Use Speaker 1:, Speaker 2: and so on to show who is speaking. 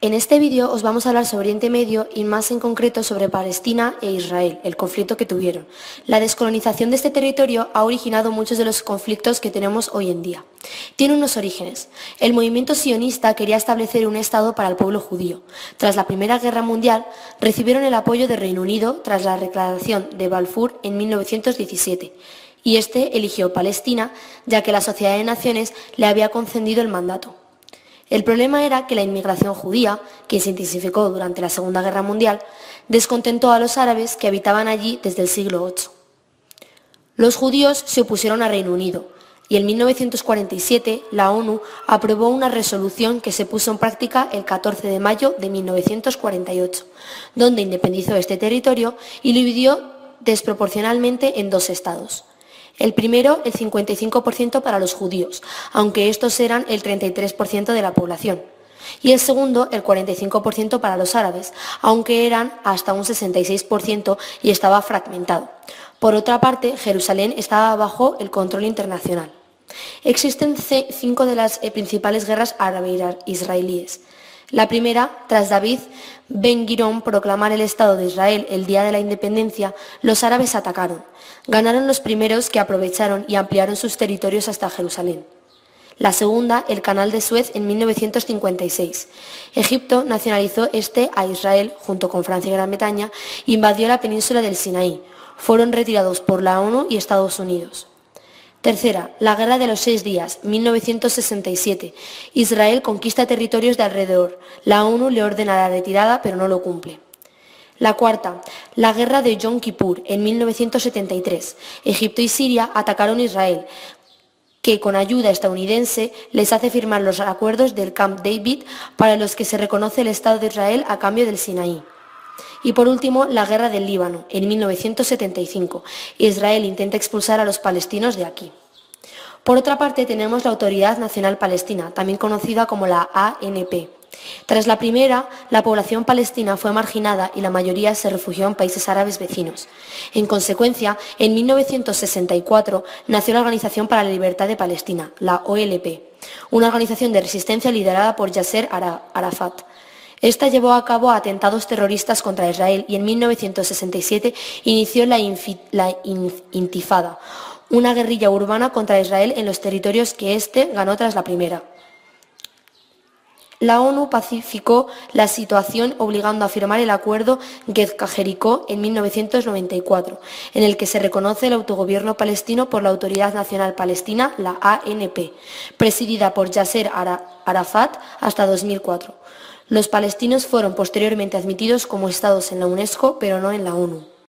Speaker 1: En este vídeo os vamos a hablar sobre Oriente Medio y más en concreto sobre Palestina e Israel, el conflicto que tuvieron. La descolonización de este territorio ha originado muchos de los conflictos que tenemos hoy en día. Tiene unos orígenes. El movimiento sionista quería establecer un Estado para el pueblo judío. Tras la Primera Guerra Mundial, recibieron el apoyo del Reino Unido tras la Declaración de Balfour en 1917. Y este eligió Palestina, ya que la Sociedad de Naciones le había concedido el mandato. El problema era que la inmigración judía, que se intensificó durante la Segunda Guerra Mundial, descontentó a los árabes que habitaban allí desde el siglo VIII. Los judíos se opusieron al Reino Unido y en 1947 la ONU aprobó una resolución que se puso en práctica el 14 de mayo de 1948, donde independizó este territorio y lo dividió desproporcionalmente en dos estados. El primero, el 55% para los judíos, aunque estos eran el 33% de la población. Y el segundo, el 45% para los árabes, aunque eran hasta un 66% y estaba fragmentado. Por otra parte, Jerusalén estaba bajo el control internacional. Existen 5 de las principales guerras árabe-israelíes. La primera, tras David Ben-Gurión proclamar el Estado de Israel el día de la independencia, los árabes atacaron. Ganaron los primeros que aprovecharon y ampliaron sus territorios hasta Jerusalén. La segunda, el Canal de Suez en 1956. Egipto nacionalizó a Israel junto con Francia y Gran Bretaña e invadió la península del Sinaí. Fueron retirados por la ONU y Estados Unidos. Tercera, la Guerra de los 6 días, 1967. Israel conquista territorios de alrededor. La ONU le ordena la retirada, pero no lo cumple. La cuarta, la Guerra de Yom Kippur, en 1973. Egipto y Siria atacaron Israel, que con ayuda estadounidense les hace firmar los acuerdos del Camp David para los que se reconoce el Estado de Israel a cambio del Sinaí. Y por último, la Guerra del Líbano, en 1975. Israel intenta expulsar a los palestinos de aquí. Por otra parte, tenemos la Autoridad Nacional Palestina, también conocida como la ANP. Tras la primera, la población palestina fue marginada y la mayoría se refugió en países árabes vecinos. En consecuencia, en 1964 nació la Organización para la Libertad de Palestina, la OLP, una organización de resistencia liderada por Yasser Arafat. Esta llevó a cabo atentados terroristas contra Israel y en 1967 inició la Intifada, una guerrilla urbana contra Israel en los territorios que éste ganó tras la primera. La ONU pacificó la situación obligando a firmar el acuerdo Guezca-Jericó en 1994, en el que se reconoce el autogobierno palestino por la Autoridad Nacional Palestina, la ANP, presidida por Yasser Arafat hasta 2004. Los palestinos fueron posteriormente admitidos como estados en la UNESCO, pero no en la ONU.